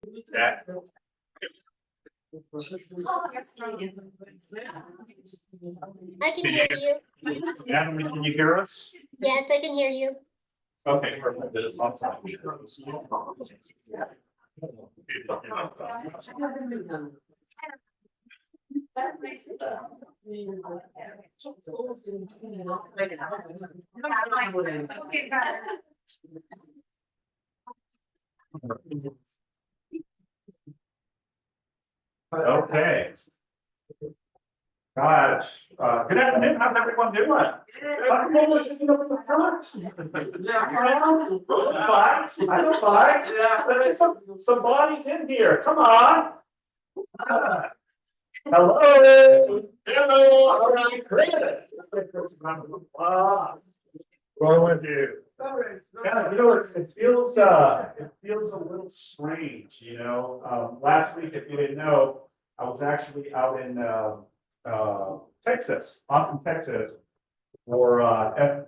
Yeah. I can hear you. Natalie, can you hear us? Yes, I can hear you. Okay, perfect. Okay. Gosh, good afternoon. How's everyone doing? I don't mind. There's some bodies in here. Come on. Hello. Hello. All right, Chris. What with you? Yeah, it feels a little strange, last week, if you didn't know, I was actually out in Texas, Austin, Texas, for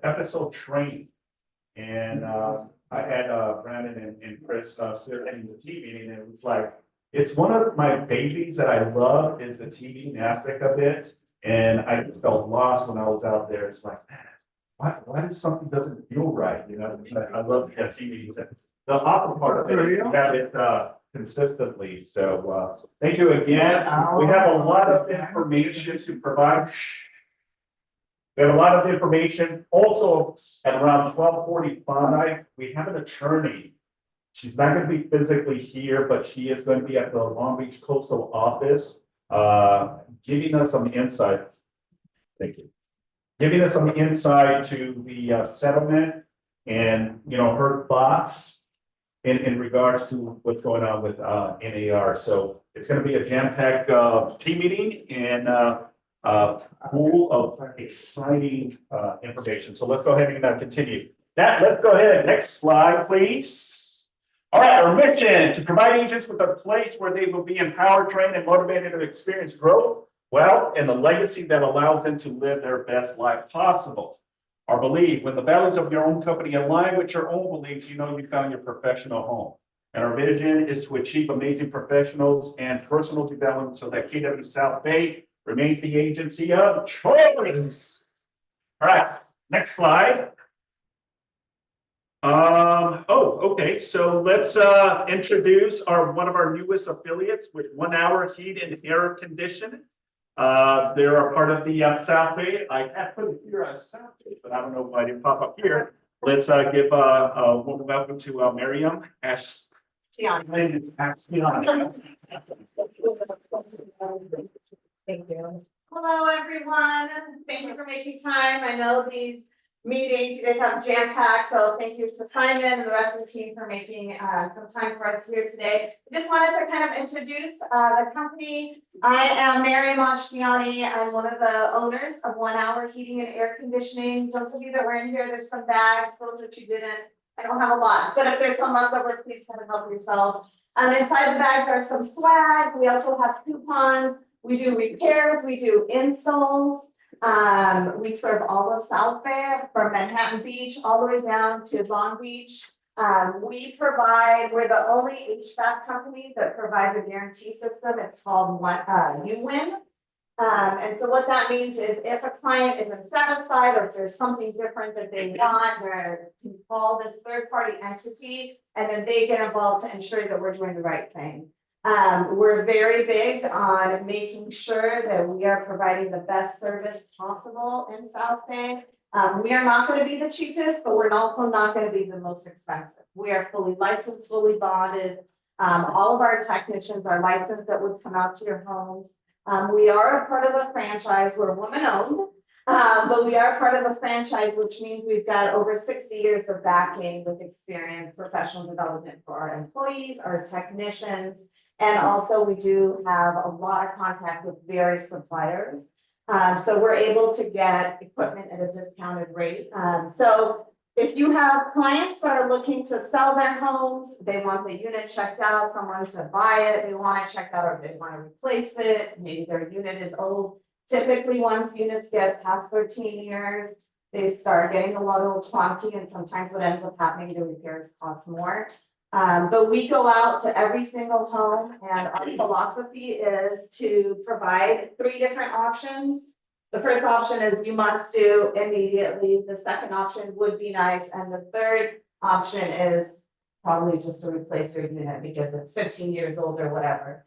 FSO training. And I had Brandon and Chris spearheading the team meeting, and it was like, it's one of my babies that I love is the team meeting aspect of it. And I just felt lost when I was out there. It's like, man, why does something doesn't feel right? I love the team meetings. The awesome part of it, we have it consistently. So thank you again. We have a lot of information to provide. We have a lot of information. Also, at around 12:45, we have an attorney. She's not going to be physically here, but she is going to be at the Long Beach Coastal Office, giving us some insight. Thank you. Giving us some insight to the settlement and, her thoughts in regards to what's going on with NAR. So it's going to be a jam-packed team meeting and full of exciting information. So let's go ahead and continue. Let's go ahead. Next slide, please. All right, our mission to provide agents with a place where they will be empowered, trained, and motivated to experience growth, wealth, and the legacy that allows them to live their best life possible. Our belief, when the values of your own company align with your own beliefs, you found your professional home. And our vision is to achieve amazing professionals and personal development so that KW South Bay remains the agency of choice. All right, next slide. Okay, so let's introduce one of our newest affiliates with 1 hour heat and air conditioning. They're a part of the South Bay. I can't put it here as South Bay, but I don't know why it didn't pop up here. Let's give a warm welcome to Miriam Ashtiani. Thank you. Hello, everyone. Thank you for making time. I know these meetings, you guys have jam-packed, so thank you to Simon and the rest of the team for making some time for us here today. I just wanted to kind of introduce the company. I am Miriam Ashtiani. I'm one of the owners of 1 hour heating and air conditioning. Those of you that were in here, there's some bags. Those that you didn't, I don't have a lot, but if there's some left over, please kind of help yourselves. Inside the bags are some swag. We also have coupons. We do repairs. We do installs. We serve all of South Bay from Manhattan Beach all the way down to Long Beach. We're the only HVAC company that provides a guarantee system. It's called UWIN. And so what that means is if a client isn't satisfied or if there's something different that they want, they can call this third-party entity and then they get involved to ensure that we're doing the right thing. We're very big on making sure that we are providing the best service possible in South Bay. We are not going to be the cheapest, but we're also not going to be the most expensive. We are fully licensed, fully bonded. All of our technicians are licensed that would come out to your homes. We are a part of a franchise. We're woman-owned, but we are part of a franchise, which means we've got over 60 years of backing with experience, professional development for our employees, our technicians. And also we do have a lot of contact with various suppliers. So we're able to get equipment at a discounted rate. So if you have clients that are looking to sell their homes, they want the unit checked out, someone to buy it, they want it checked out or they want to replace it, maybe their unit is old. Typically, once units get past 13 years, they start getting a little clunky and sometimes what ends up happening, the repairs cost more. But we go out to every single home and our philosophy is to provide 3 different options. The first option is you must do immediately. The second option would be nice. And the third option is probably just to replace your unit because it's 15 years old or whatever.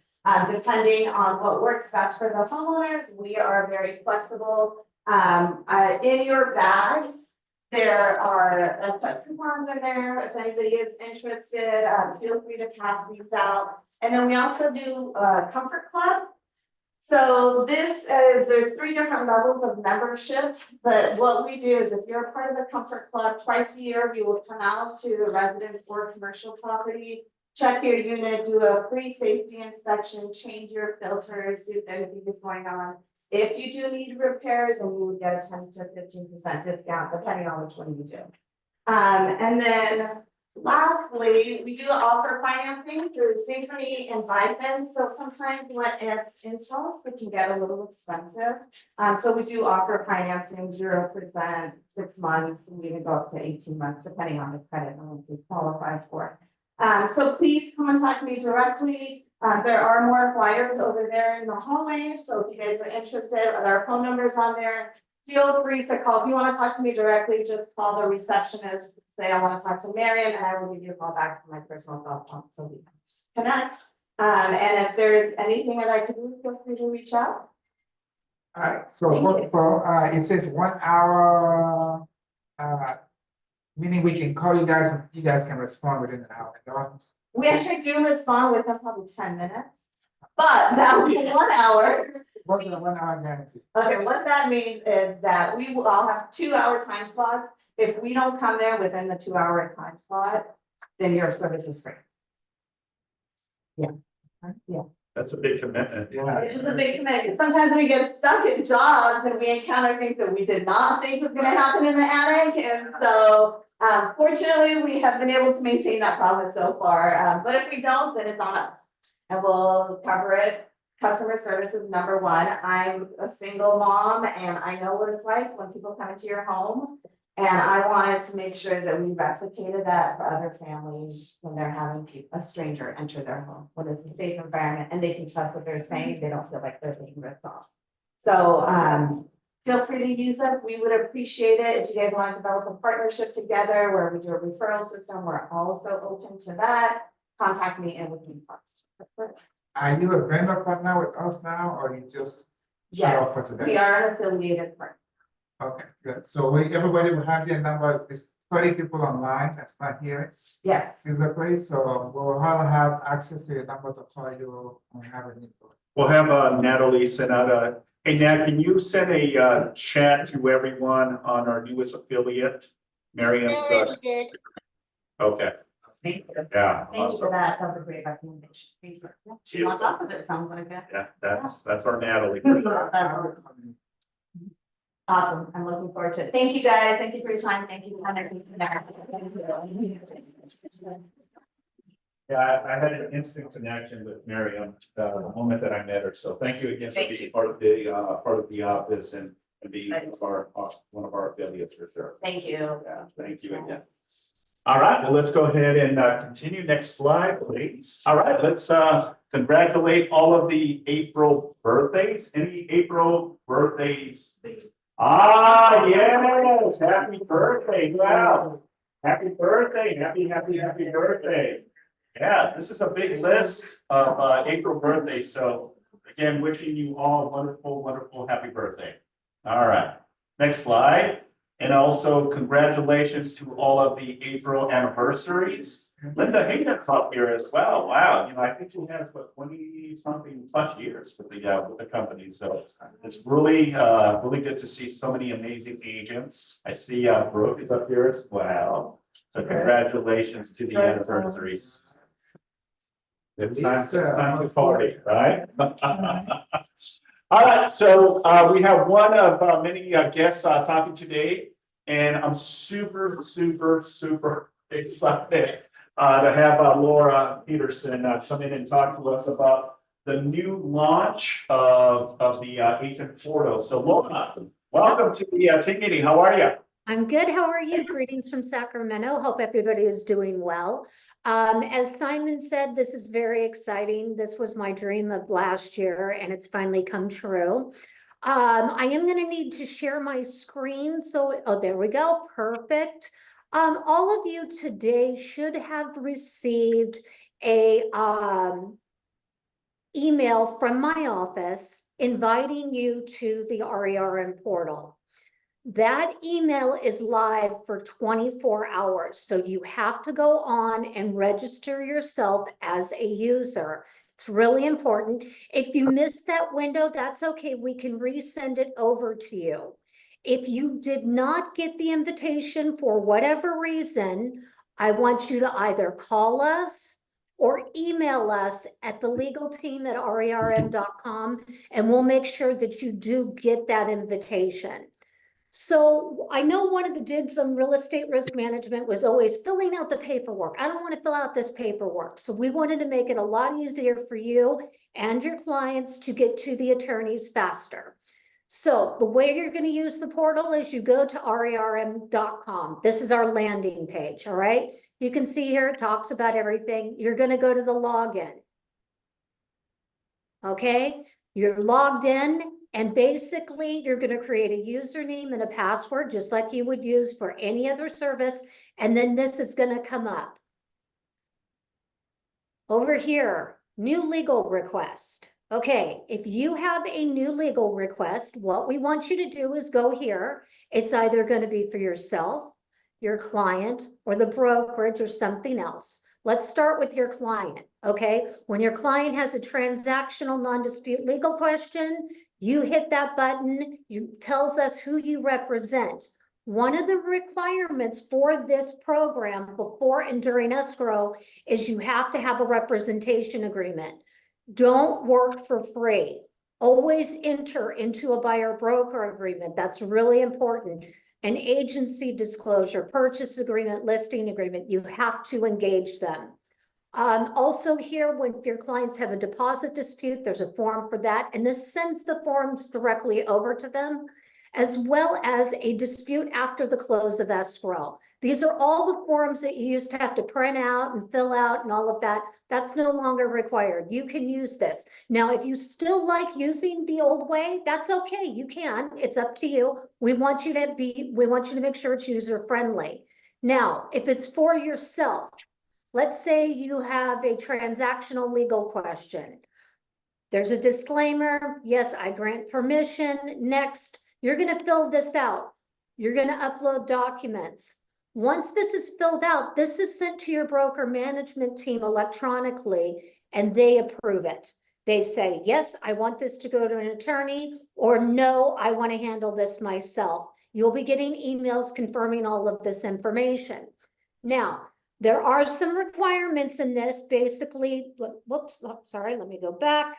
Depending on what works best for the homeowners, we are very flexible. In your bags, there are put coupons in there. If anybody is interested, feel free to pass these out. And then we also do a comfort club. So there's 3 different levels of membership, but what we do is if you're a part of the comfort club, twice a year, we will come out to the residence or commercial property, check your unit, do a free safety inspection, change your filters, see if anything is going on. If you do need repairs, then you would get a 10 to 15% discount, depending on which one you do. And then lastly, we do offer financing through Synchrony and Vifin. So sometimes when it's installs, it can get a little expensive. So we do offer financing 0%, 6 months, and we can go up to 18 months, depending on the credit and what you qualify for. So please contact me directly. There are more flyers over there in the hallway. So if you guys are interested, there are phone numbers on there. Feel free to call. If you want to talk to me directly, just call the receptionist, say I want to talk to Marion, and I will give you a call back from my personal cell phone so we can connect. And if there's anything that I can do, feel free to reach out. All right, so Thank what you. for, it says 1 hour, meaning we can call you guys and you guys can respond within an hour. in the office. We actually do respond within probably 10 minutes, but that would be 1 hour. What's the 1 hour guarantee? Okay, what that means is that we will all have 2-hour time slots. If we don't come there within the 2-hour time slot, then your service is free. Yeah. That's a big commitment. Yeah. It is a big commitment. Sometimes we get stuck in jobs and we encounter things that we did not think was gonna happen in the attic. And so, fortunately, we have been able to maintain that promise so far. But if we don't, then it's on us. And we'll cover it. Customer service is number 1. I'm a single mom and I know what it's like when people come into your home. And I wanted to make sure that we replicated that for other families when they're having a stranger enter their home, when it's a safe environment and they can trust what they're saying, they don't feel like they're being ripped off. So feel free to use us. We would appreciate it if you guys want to develop a partnership together where we do a referral system. We're also open to that. Contact me and we can talk. Are you a vendor partner with us now, or you just show Yes, up for today? we are an affiliated partner. Okay, good. So everybody will have their number. There's 30 people online that's not here Yes. physically, so we'll all have access to your number to call you when we have a need for it. We'll have Natalie send out hey Nat, can you send a chat to everyone on our newest affiliate? I Marion's, already did. okay, Thank you. yeah, Thank you for awesome. that. That was a great recommendation. Thank you. Yeah, she's on top of it, sounds like it. Yeah, that's our Natalie. Awesome. I'm looking forward to it. Thank you, guys. Thank you for your time. Thank you. Yeah, I had an instant connection with Miriam the moment that I met her, so thank you again for Thank being you. part of the office and being one of our affiliates for sure. Thank you. Yeah, thank you again. All right, well, let's go ahead and continue. Next slide, please. All right, let's congratulate all of the April birthdays. Any April birthdays? Ah, yes, happy birthday. Wow. Happy birthday, happy birthday. Yeah, this is a big list of April birthdays. So again, wishing you all wonderful happy birthday. All right, next slide. And also congratulations to all of the April anniversaries. Linda Hayden's up here as well. Wow, you know, I think she has what 20-something plus years with the company. So it's really good to see so many amazing agents. I see Brooke is up here as well. So congratulations to the anniversaries. It's time to party, right? All right, so we have one of many guests talking today, and I'm super excited to have Laura Peterson come in and talk to us about the new launch of the agent portal. So Laura, welcome to the team meeting. How are you? I'm good. How are you? Greetings from Sacramento. Hope everybody is doing well. As Simon said, this is very exciting. This was my dream of last year and it's finally come true. I am going to need to share my screen. So, oh, there we go. Perfect. All of you today should have received a email from my office inviting you to the RERM portal. That email is live for 24 hours. So you have to go on and register yourself as a user. It's really important. If you missed that window, that's okay. We can resend it over to you. If you did not get the invitation for whatever reason, I want you to either call us or email us at thelegalteam@rerm.com, and we'll make sure that you do get that invitation. So I know one of the digs on real estate risk management was always filling out the paperwork. I don't want to fill out this paperwork. So we wanted to make it a lot easier for you and your clients to get to the attorneys faster. So the way you're going to use the portal is you go to rerm.com. This is our landing page, all right? You can see here it talks about everything. You're going to go to the login. Okay, you're logged in. And basically, you're going to create a username and a password, just like you would use for any other service. And then this is going to come up. Over here, new legal request. Okay, if you have a new legal request, what we want you to do is go here. It's either going to be for yourself, your client, or the brokerage, or something else. Let's start with your client, okay? When your client has a transactional non-dispute legal question, you hit that button, it tells us who you represent. One of the requirements for this program before and during escrow is you have to have a representation agreement. Don't work for free. Always enter into a buyer broker agreement. That's really important. An agency disclosure, purchase agreement, listing agreement, you have to engage them. Also here, when your clients have a deposit dispute, there's a form for that, and this sends the forms directly over to them, as well as a dispute after the close of escrow. These are all the forms that you used to have to print out and fill out and all of that. That's no longer required. You can use this. Now, if you still like using the old way, that's okay. You can. It's up to you. We want you to make sure it's user friendly. Now, if it's for yourself, let's say you have a transactional legal question. There's a disclaimer. Yes, I grant permission. Next. You're going to fill this out. You're going to upload documents. Once this is filled out, this is sent to your broker management team electronically, and they approve it. They say, yes, I want this to go to an attorney, or no, I want to handle this myself. You'll be getting emails confirming all of this information. Now, there are some requirements in this. Basically, whoops, sorry, let me go back.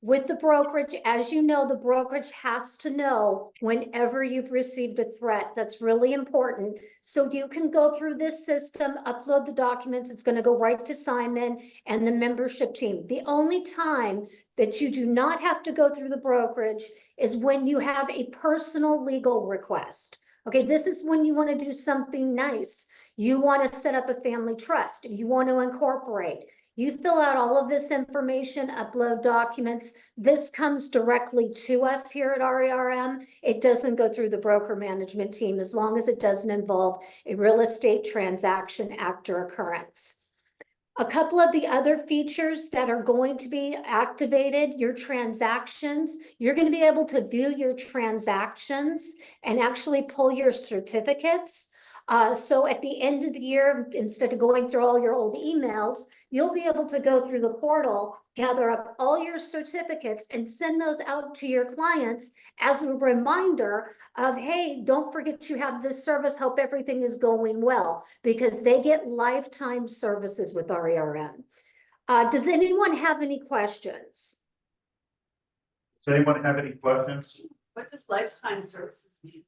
With the brokerage, as you know, the brokerage has to know whenever you've received a threat. That's really important. So you can go through this system, upload the documents. It's going to go right to Simon and the membership team. The only time that you do not have to go through the brokerage is when you have a personal legal request. Okay, this is when you want to do something nice. You want to set up a family trust. You want to incorporate. You fill out all of this information, upload documents. This comes directly to us here at RERM. It doesn't go through the broker management team as long as it doesn't involve a real estate transaction act or occurrence. A couple of the other features that are going to be activated, your transactions, you're going to be able to view your transactions and actually pull your certificates. So at the end of the year, instead of going through all your old emails, you'll be able to go through the portal, gather up all your certificates and send those out to your clients as a reminder of, hey, don't forget you have this service. Hope everything is going well, because they get lifetime services with RERM. Does anyone have any questions? Does anyone have any questions? What does lifetime services mean?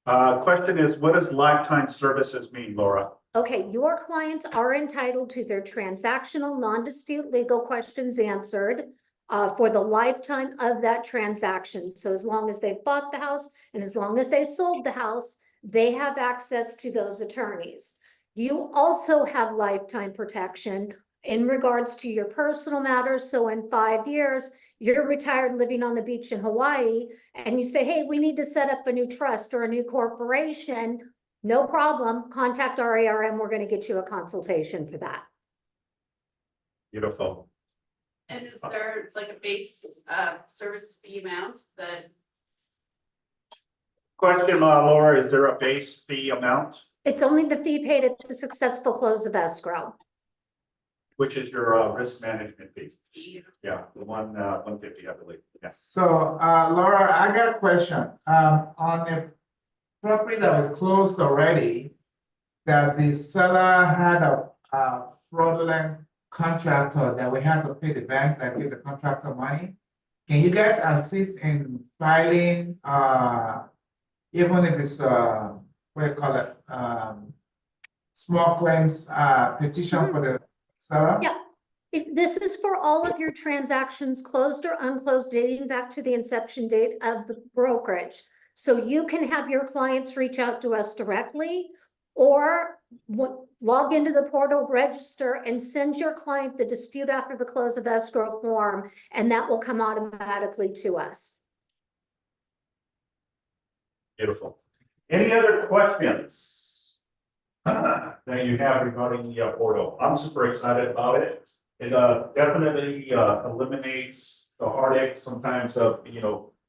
Question is, what does lifetime services mean, Laura? Okay, your clients are entitled to their transactional non-dispute legal questions answered. for the lifetime of that transaction. So as long as they've bought the house and as long as they sold the house, they have access to those attorneys. You also have lifetime protection in regards to your personal matters. So in 5 years, you're retired living on the beach in Hawaii, and you say, hey, we need to set up a new trust or a new corporation. No problem. Contact our ARM. We're going to get you a consultation for that. Beautiful. And is there like a base service fee amount that, Question, Laura, is there a base fee amount, It's only the fee paid at the successful close of escrow. which is your risk management fee? fee? Yeah, the 150, I believe. Yeah. So, Laura, I got a question. On the property that was closed already, that the seller had a fraudulent contractor that we had to pay the bank that gave the contractor money. Can you guys assist in filing, even if it's, what do you call it, small claims, petition for the seller? Yeah. This is for all of your transactions, closed or unclosed, dating back to the inception date of the brokerage. So you can have your clients reach out to us directly, or log into the portal, register, and send your client the dispute after the close of escrow form, and that will come automatically to us. Beautiful. Any other questions that you have regarding the portal? I'm super excited about it. It definitely eliminates the heartache sometimes of,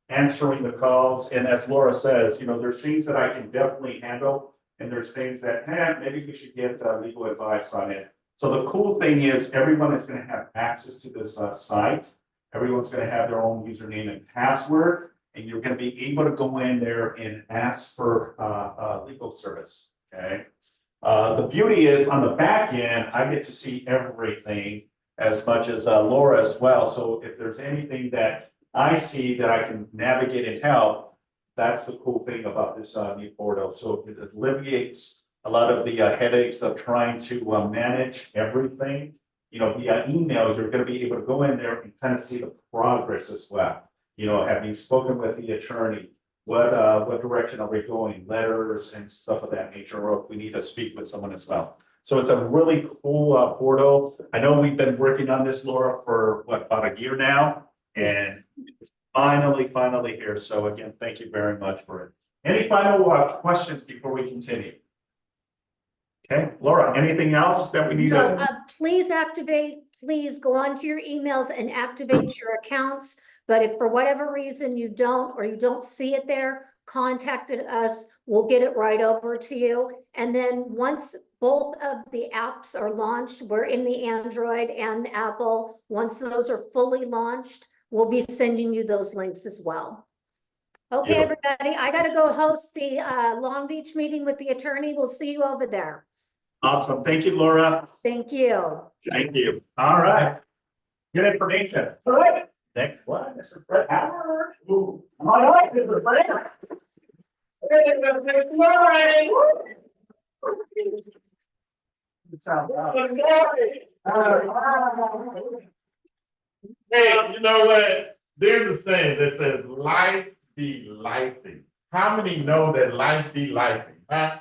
answering the calls. And as Laura says, there's things that I can definitely handle. And there's things that, maybe we should get legal advice on it. So the cool thing is everyone is going to have access to this site. Everyone's going to have their own username and password. And you're going to be able to go in there and ask for legal service, okay? The beauty is on the back end, I get to see everything as much as Laura as well. So if there's anything that I see that I can navigate and help, that's the cool thing about this new portal. So it alleviates a lot of the headaches of trying to manage everything. Via email, you're going to be able to go in there and kind of see the progress as well. Have you spoken with the attorney? What direction are we going? Letters and stuff of that nature, or if we need to speak with someone as well. So it's a really cool portal. I know we've been working on this, Laura, for about a year now, and Yes. it's finally here. So again, thank you very much for it. Any final questions before we continue? Okay, Laura, anything else that we need No, to? please go onto your emails and activate your accounts. But if for whatever reason you don't, or you don't see it there, contact us, we'll get it right over to you. And then once both of the apps are launched, we're in the Android and Apple. Once those are fully launched, we'll be sending you those links as well. Okay, Beautiful. everybody, I gotta go host the Long Beach meeting with the attorney. We'll see you over there. Awesome. Thank you, Laura. Thank you. Thank you. All right. Good information. All right. Next one, Mr. Fred Howard. Ooh. All right, Mr. Fred. Hey, you know what? There's a saying that says, life be lifing. How many know that life be lifing, huh?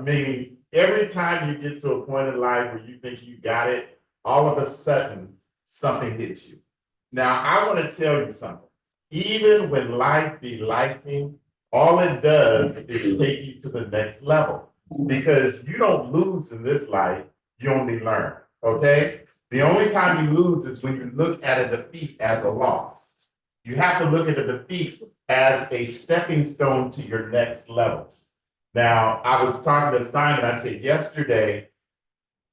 Meaning, every time you get to a point in life where you think you got it, all of a sudden, something hits you. Now, I want to tell you something. Even when life be lifing, all it does is take you to the next level. Because you don't lose in this life, you only learn, okay? The only time you lose is when you look at a defeat as a loss. You have to look at a defeat as a stepping stone to your next level. Now, I was talking to Simon, I said yesterday,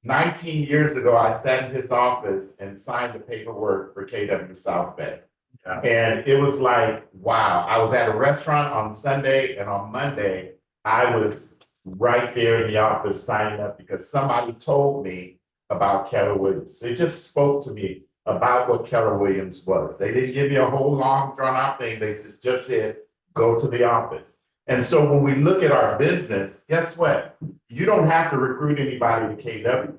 19 years ago, I sat in his office and signed the paperwork for KW South Bay. Yeah. And it was like, wow, I was at a restaurant on Sunday, and on Monday, I was right there in the office signing up because somebody told me about Keller Williams. They just spoke to me about what Keller Williams was. They didn't give me a whole long drawn out thing. They just said, go to the office. And so when we look at our business, guess what? You don't have to recruit anybody to KW.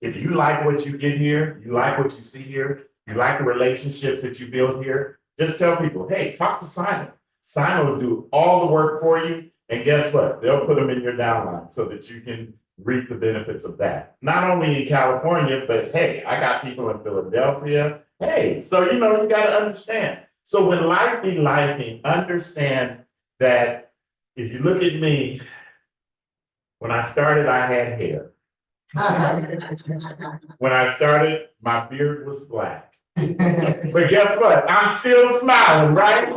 If you like what you get here, you like what you see here, you like the relationships that you build here, just tell people, hey, talk to Simon. Simon will do all the work for you. And guess what? They'll put them in your downline so that you can reap the benefits of that. Not only in California, but hey, I got people in Philadelphia. Hey, so you know, you got to understand. So when life be lifing, understand that if you look at me, when I started, I had hair. When I started, my beard was black. But guess what? I'm still smiling, right?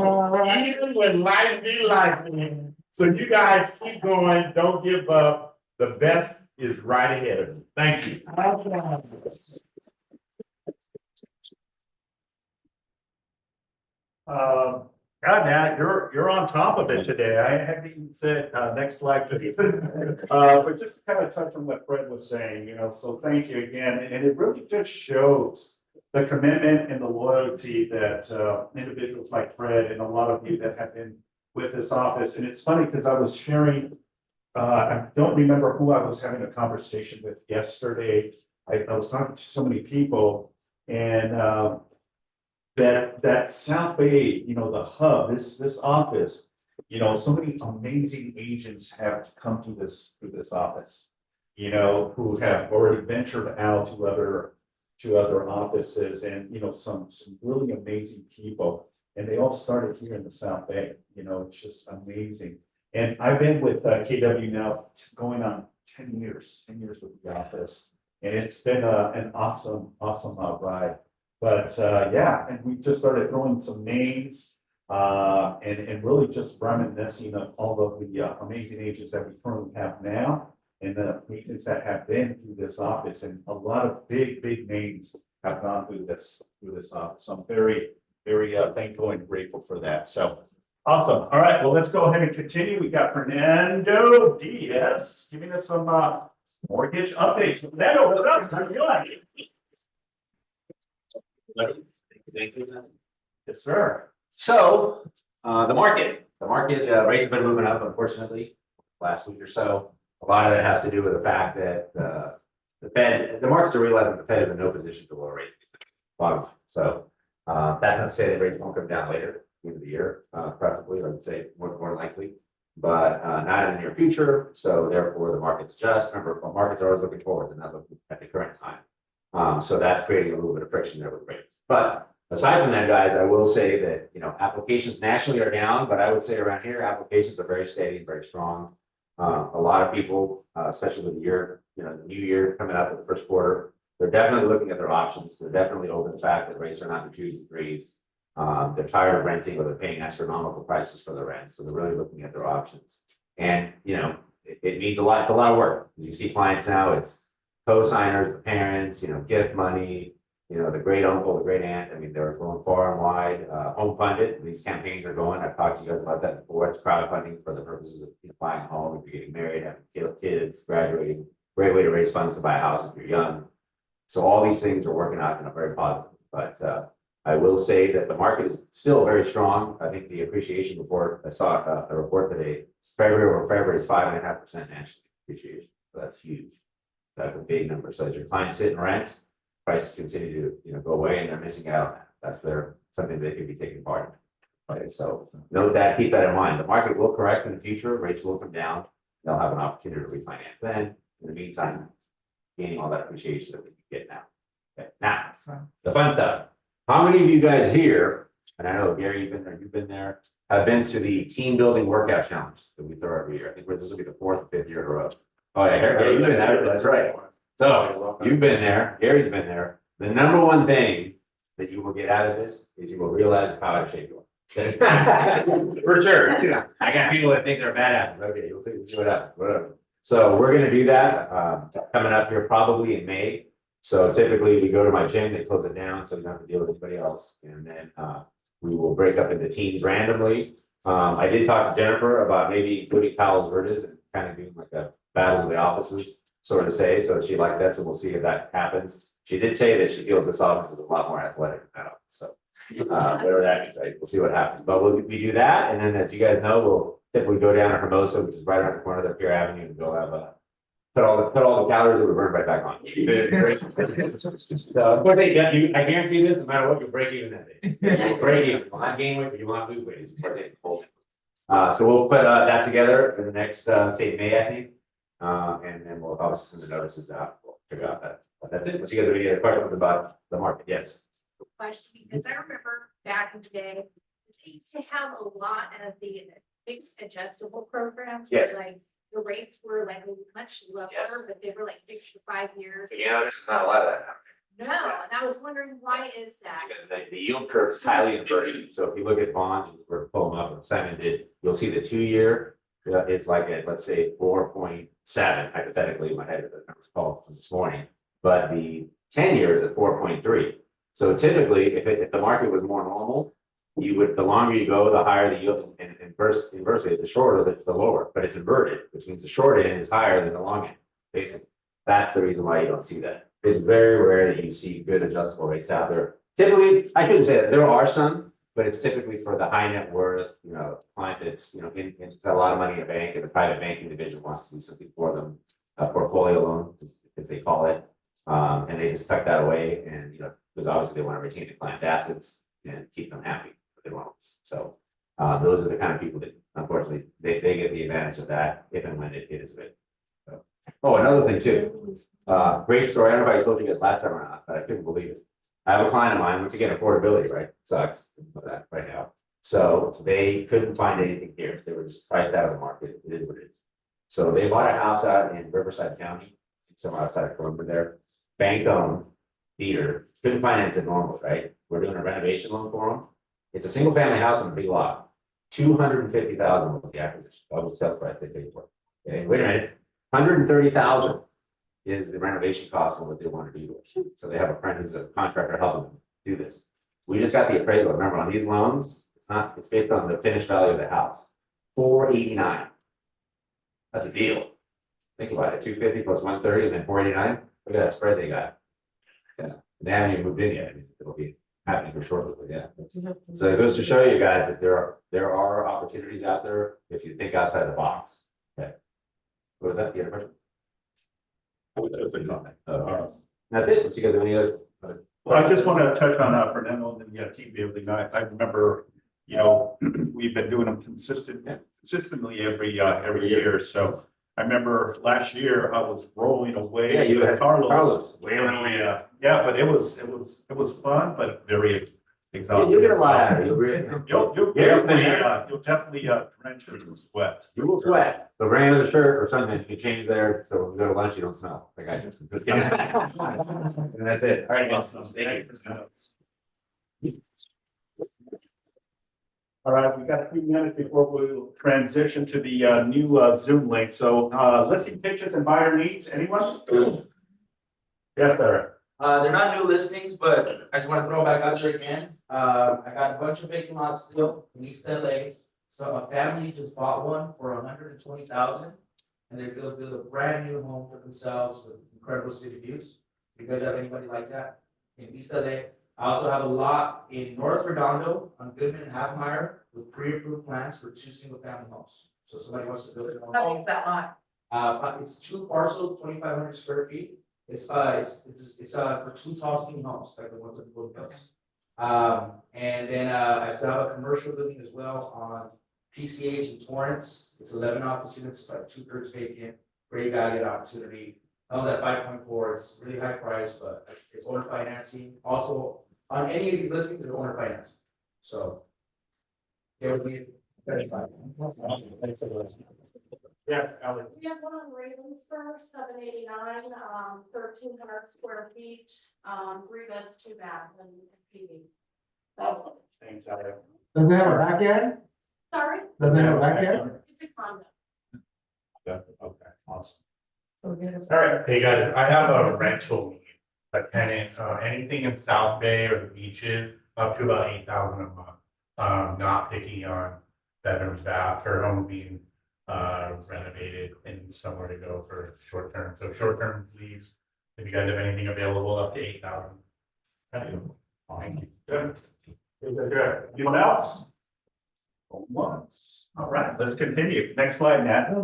Even when life be lifing. So you guys keep going, don't give up. The best is right ahead of you. Thank you. God, Nat, you're on top of it today. I haven't even said, next slide, please. But just to kind of touch on what Fred was saying, you know, so thank you again. And it really just shows the commitment and the loyalty that, individuals like Fred and a lot of you that have been with this office. And it's funny because I was sharing, I don't remember who I was having a conversation with yesterday. I was talking to so many people, and, that South Bay, you know, the hub, this office, you know, so many amazing agents have come to this office, you know, who have already ventured out to other offices, and, you know, some really amazing people. And they all started here in the South Bay, you know, it's just amazing. And I've been with KW now going on 10 years with the office. And it's been an awesome ride. But yeah, and we just started throwing some names and really just reminiscing of all of the amazing agents that we currently have now, and the agents that have been through this office, and a lot of big names have gone through this office. So I'm very thankful and grateful for that. So awesome. All right, well, let's go ahead and continue. We got Fernando Diaz giving us some mortgage updates. Fernando, what's up? How are you doing? Yes, sir. So, the market rates have been moving up, unfortunately, last week or so. A lot of that has to do with the fact that, the markets are realizing the Fed is in no position to lower rates. So, that's not to say that rates won't come down later, at the end of the year, preferably, I would say more likely, but, not in the near future. So therefore, the markets adjust. Remember, markets are always looking forward, they're not looking at the current time. So that's creating a little bit of friction there with rates. But aside from that, guys, I will say that, you know, applications nationally are down, but I would say around here, applications are very steady and very strong. A lot of people, especially with the year, you know, the new year coming up with the first quarter, they're definitely looking at their options. They're definitely open to the fact that rates are not in the 2s and 3s. They're tired of renting, or they're paying astronomical prices for the rent. So they're really looking at their options. And, you know, it means a lot. It's a lot of work. You see clients now, it's co-signers, the parents, you know, gift money, you know, the great uncle, the great aunt. I mean, they're going far and wide, home funded. These campaigns are going. I've talked to you guys about that before. It's crowdfunding for the purposes of, you know, buying a home, if you're getting married, having kids, graduating. Great way to raise funds to buy a house if you're young. So all these things are working out in a very positive. But I will say that the market is still very strong. I think the appreciation report, I saw a report today, February is 5.5% national appreciation. So that's huge. That's a big number. So as your clients sit and rent, prices continue to, you know, go away, and they're missing out. That's something they could be taking part in. Okay, so note that, keep that in mind. The market will correct in the future, rates will come down. They'll have an opportunity to refinance then. In the meantime, gaining all that appreciation that we can get now. Okay, now, the fun stuff. How many of you guys here, and I know Gary, you've been there, have been to the team building workout challenge that we throw every year? I think this will be the 4th or 5th year in a row. Oh yeah, Gary, you've been there, that's right. So you've been there, Gary's been there. The number one thing that you will get out of this is you will realize how out of shape you are. For sure. Yeah. I got people that think they're badasses. Okay, you'll see what happens, whatever. So we're gonna do that coming up here probably in May. So typically we go to my gym, they close it down so we don't have to deal with anybody else. And then we will break up into teams randomly. I did talk to Jennifer about maybe including Palos Verdes and kind of doing like a battle of the offices, sort of say. So she liked that. So we'll see if that happens. She did say that she feels this office is a lot more athletic than that office. So whatever that means, right? We'll see what happens. But we do that. And then as you guys know, we'll typically go down to Hermosa, which is right around the corner of Pier Avenue, and go have put all the calories that were burned right back on. So, of course, they got you, I guarantee you this, no matter what, you'll break even that day. You'll break even, you will not gain weight, but you will not lose weight. It's part of the whole thing. So we'll put, that together in the next, say, May, I think. And then we'll obviously send the notices out, we'll figure out that, but that's it, unless you guys have any other questions about the market, yes. Question, because I remember back in the day, they used to have a lot of the fixed adjustable programs. where, Yes. Like the rates were like much lower, Yes. but they were like fixed for 5 years. But yeah, there's not a lot of that now. No, and I was wondering, why is that? Because the yield curve is highly inverted, so if you look at bonds, we're pulling up, and Simon did, you'll see the 2-year is like at, let's say, 4.7, hypothetically, in my head, the numbers called this morning. But the 10-year is at 4.3. So typically, if the market was more normal, you would, the longer you go, the higher the yield, and inversely, the shorter, that's the lower, but it's inverted, which means the short end is higher than the long end, basically. That's the reason why you don't see that. It's very rare that you see good adjustable rates out there. Typically, I shouldn't say that, there are some, but it's typically for the high net worth, client that's, it's a lot of money in a bank, and the private banking division wants to do something for them, a portfolio loan, as they call it. And they just tuck that away, and, because obviously they want to retain the client's assets and keep them happy with their loans. So, those are the kind of people that, unfortunately, they get the advantage of that if and when it is big. So, oh, another thing too, great story. I don't know if I told you guys last time or not, but I couldn't believe it. I have a client of mine, once again, affordability, right? Sucks for that right now. So they couldn't find anything here. They were just priced out of the market. It is what it is. So they bought a house out in Riverside County, somewhere outside of Columbia there. Bank owned, theater, couldn't finance it normally, right? We're doing a renovation loan for them. It's a single family house on a big lot. 250,000 was the acquisition, double sales price they paid for it. Okay, wait a minute, 130,000 is the renovation cost of what they want to do. So they have a friend who's a contractor helping them do this. We just got the appraisal. Remember, on these loans, it's based on the finished value of the house. 489. That's a deal. Think about it, 250 plus 130 and then 489. Look at that spread they got. Yeah, they haven't even moved in yet. I mean, it'll be happening for shortly, but yeah. So it goes to show you guys that there are opportunities out there if you think outside the box. Okay. What was that? The other question? That's it. Let's see, guys have any other? Well, I just want to touch on Fernando and the team building. I remember, we've been doing them consistently every year. So I remember last year I was rolling away. Yeah, you had Carlos. Yeah, but it was fun, but very exhausting. You'll get a lot out of it. You'll definitely drench your sweat. You will sweat. So ran with a shirt or something, you change there, so when we go to lunch, you don't smell. Like I just. And that's it. All right, awesome. Thank you. All right, we got a few minutes before we'll transition to the new Zoom link. So listing pitches and buyer needs, anyone? Yes, sir. They're not new listings, but I just want to throw back out there again. I got a bunch of vacant lots still in East LA. So a family just bought one for 120,000, and they're gonna build a brand new home for themselves with incredible city views. You guys have anybody like that in East LA? I also have a lot in North Redondo on Goodman and Halfmeyer with pre-approved plans for 2 single-family homes. So somebody wants to build their own How home. big is that lot? It's 2 parcels, 2,500 square feet. It's for 2 tall skinny homes, like the ones that we built. And then I still have a commercial building as well on PCH in Torrance. It's 11 office units, it's like 2/3 vacant. Great value opportunity. Held at 5.4. It's really high price, but it's owner financing. Also, on any of these listings, they're owner financing. So there would be 35. Yeah, Alex. We have one on Ravensburg, 789, 1,300 square feet, 3 beds, 2 baths, and PD. Thanks, Alex. Does it have a backyard? Sorry, Does it have a backyard? it's a condo. Okay, awesome. All All right, hey guys, I have a rental need, a tenant, anything in South Bay or the beaches, up to about 8,000 a month. Not picking on bedrooms, bath, her home being renovated and somewhere to go for short term. So short term leaves, if you guys have anything available up to 8,000. Thank you. Good. Good. Anyone else? Once. All right, let's continue. Next slide, Nat.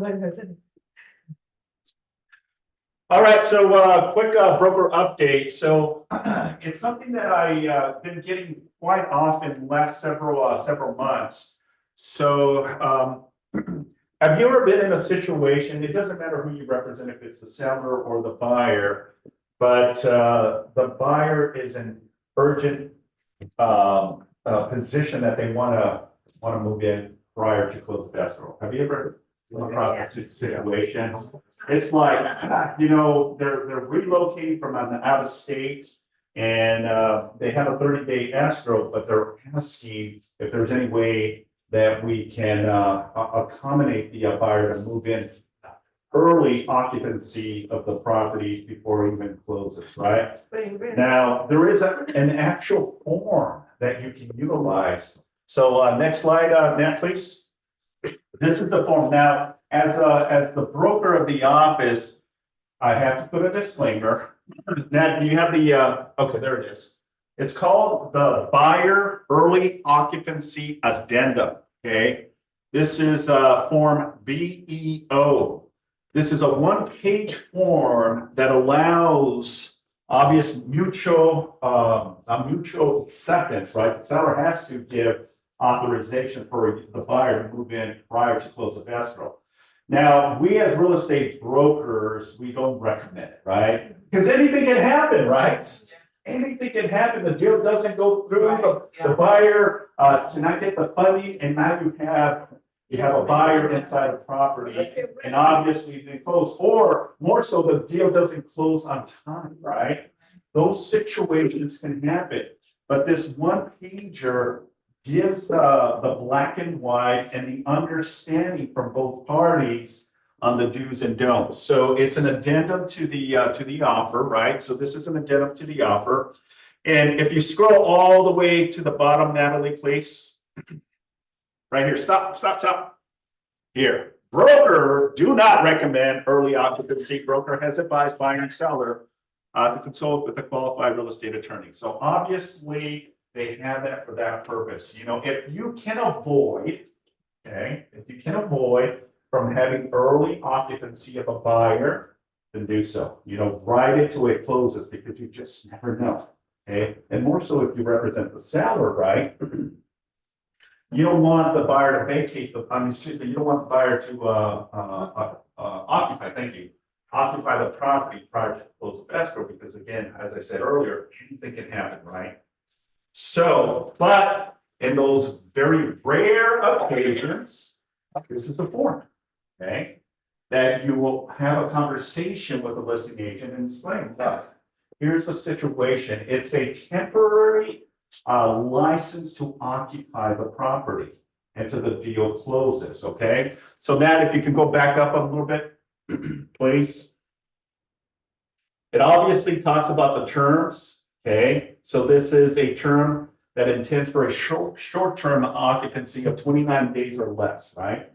All right, so quick broker update. So it's something that I been getting quite often the last several months. So have you ever been in a situation, it doesn't matter who you represent, if it's the seller or the buyer, but the buyer is in urgent position that they want to move in prior to close of escrow. Have you ever come across this situation? It's like, they're relocating from out of state and they have a 30-day escrow, but they're asking if there's any way that we can accommodate the buyer to move in early occupancy of the property before it even closes, right? Now, there is an actual form that you can utilize. So next slide, Nat, please. This is the form. Now, as the broker of the office, I have to put a disclaimer. Nat, do you have the, okay, there it is. It's called the Buyer Early Occupancy Addendum, okay? This is form BEO. This is a one-page form that allows obvious mutual acceptance, right? The seller has to give authorization for the buyer to move in prior to close of escrow. Now, we as real estate brokers, we don't recommend it, right? Because anything can happen, right? Anything can happen. The deal doesn't go through. The buyer cannot get the funding, and now you have a buyer inside a property, and obviously they close, or more so, the deal doesn't close on time, right? Those situations can happen, but this one pager gives the black and white and the understanding from both parties on the do's and don'ts. So it's an addendum to the offer, right? So this is an addendum to the offer. And if you scroll all the way to the bottom, Natalie, please. Right here, stop. Here, broker do not recommend early occupancy. Broker has advised buyer and seller to consult with a qualified real estate attorney. So obviously they have that for that purpose. If you can avoid, from having early occupancy of a buyer, then do so. Ride it till it closes because you just never know. Okay, and more so if you represent the seller, right? You don't want the buyer to vacate you don't want the buyer to occupy the property prior to close of escrow, because again, as I said earlier, anything can happen, right? So, but in those very rare occasions, this is the form, okay? That you will have a conversation with the listing agent and explain, look, here's the situation. It's a temporary license to occupy the property until the deal closes, okay? So Nat, if you can go back up a little bit, please. It obviously talks about the terms, okay? So this is a term that intends for a short-term occupancy of 29 days or less, right?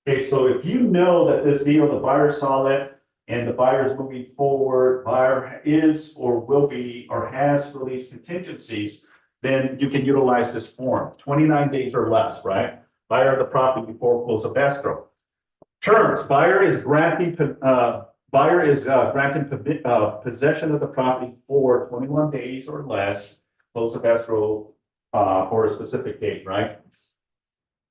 Okay, so if you know that this deal, the buyer saw it, and the buyer is moving forward, buyer is or will be or has released contingencies, then you can utilize this form, 29 days or less, right? Buyer of the property before close of escrow. Terms, buyer is granting possession of the property for 21 days or less, close of escrow for a specific date, right?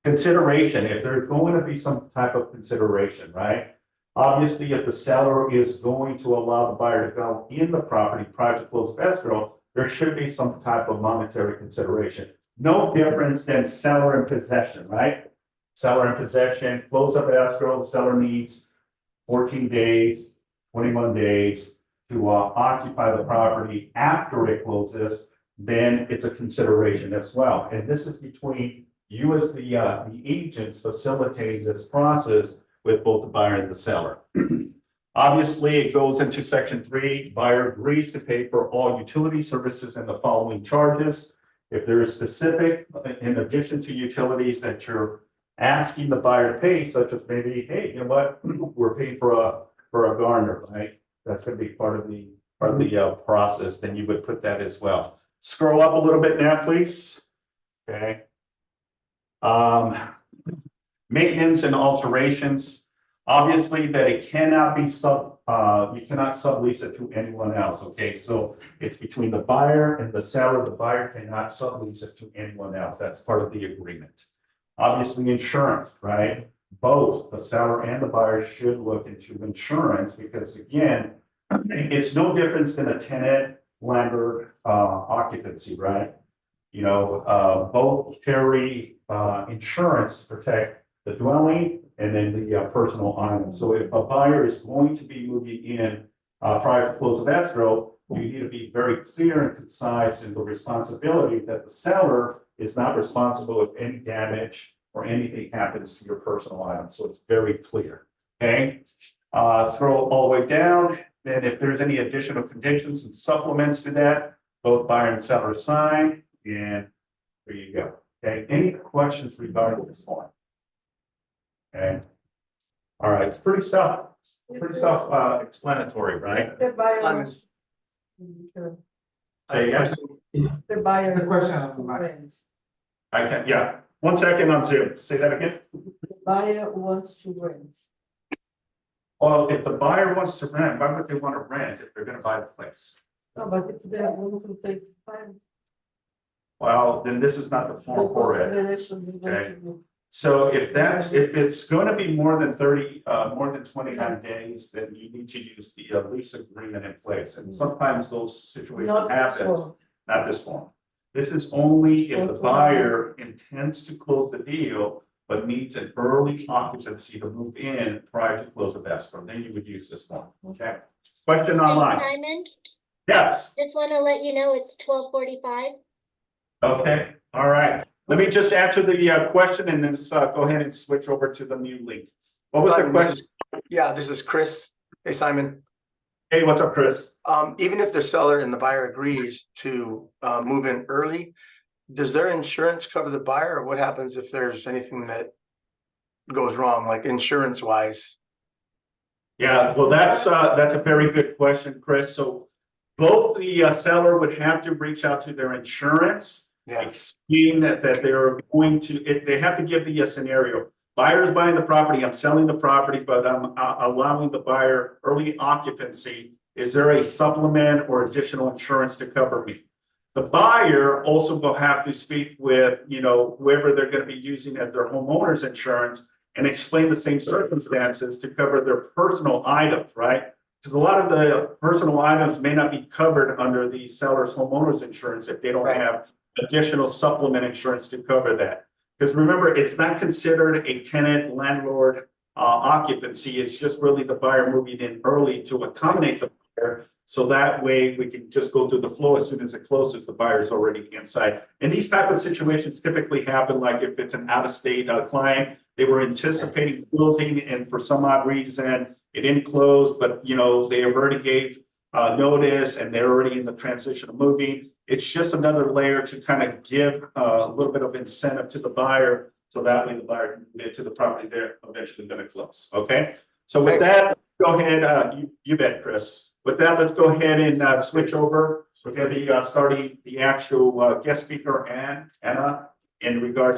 Consideration, if there's going to be some type of consideration, right? Obviously, if the seller is going to allow the buyer to go in the property prior to close of escrow, there should be some type of monetary consideration. No difference than seller in possession, right? Seller in possession, close of escrow, the seller needs 14 days, 21 days to occupy the property after it closes, then it's a consideration as well. And this is between you as the agents facilitating this process with both the buyer and the seller. Obviously, it goes into section 3, buyer agrees to pay for all utility services and the following charges. If there is specific, in addition to utilities that you're asking the buyer to pay, such as maybe, hey, you know what, we're paying for a gardener, right? That's going to be part of the process, then you would put that as well. Scroll up a little bit now, please. Okay. Maintenance and alterations. Obviously, that it cannot be you cannot sublease it to anyone else, okay? So it's between the buyer and the seller. The buyer cannot sublease it to anyone else. That's part of the agreement. Obviously, insurance, right? Both the seller and the buyer should look into insurance because again, it's no difference than a tenant landlord occupancy, right? You know, both carry insurance to protect the dwelling and then the personal item. So if a buyer is going to be moving in prior to close of escrow, you need to be very clear and concise in the responsibility that the seller is not responsible if any damage or anything happens to your personal item. So it's very clear, okay? Scroll all the way down. Then if there's any additional conditions and supplements to that, both buyer and seller sign, and there you go. Okay, any questions regarding this one? Okay. All right, it's pretty self-explanatory, right? The buyer Simon. wants- Say yes. The buyer. It's a question wants on to the line. rent. I can, yeah. 1 second on Zoom. Say that again. The buyer wants to rent. Well, if the buyer wants to rent, why would they want to rent if they're going to buy the place? No, but if they want to take time. Well, then this is not the form for it. Okay. So if it's going to be more than 29 days, then you need to use the lease agreement in place. And sometimes those situations Not happen, so. not this one. This is only if the buyer intends to close the deal, but needs an early occupancy to move in prior to close of escrow, then you would use this one, okay? Question Hey, online, Simon, yes, just want to let you know it's 12:45. okay, all right. Let me just answer the question and then go ahead and switch over to the new link. What was the Simon, this question? Yeah, this is Chris. Hey, Simon. Hey, what's up, Chris? Even if the seller and the buyer agrees to move in early, does their insurance cover the buyer, or what happens if there's anything that goes wrong, like insurance wise? Yeah, well, that's a very good question, Chris. So both the seller would have to reach out to their insurance, Yeah, explain that they're going to, they have to give the scenario. Buyer's buying the property, I'm selling the property, but I'm allowing the buyer early occupancy. Is there a supplement or additional insurance to cover me? The buyer also will have to speak with, you know, whoever they're going to be using as their homeowner's insurance and explain the same circumstances to cover their personal items, right? Because a lot of the personal items may not be covered under the seller's homeowner's insurance if they don't Right. have additional supplement insurance to cover that. Because remember, it's not considered a tenant landlord occupancy. It's just really the buyer moving in early to accommodate the buyer. So that way we can just go through the flow as soon as it closes, the buyer's already inside. And these type of situations typically happen like if it's an out-of-state client, they were anticipating closing and for some odd reason it didn't close, but you know, they already gave notice and they're already in the transition of moving. It's just another layer to kind of give a little bit of incentive to the buyer. So that way the buyer can get to the property they're eventually going to close. Okay. So with that, go ahead. You bet, Chris. With that, let's go ahead and switch over. We're going to be starting the actual guest speaker, Anna, in regards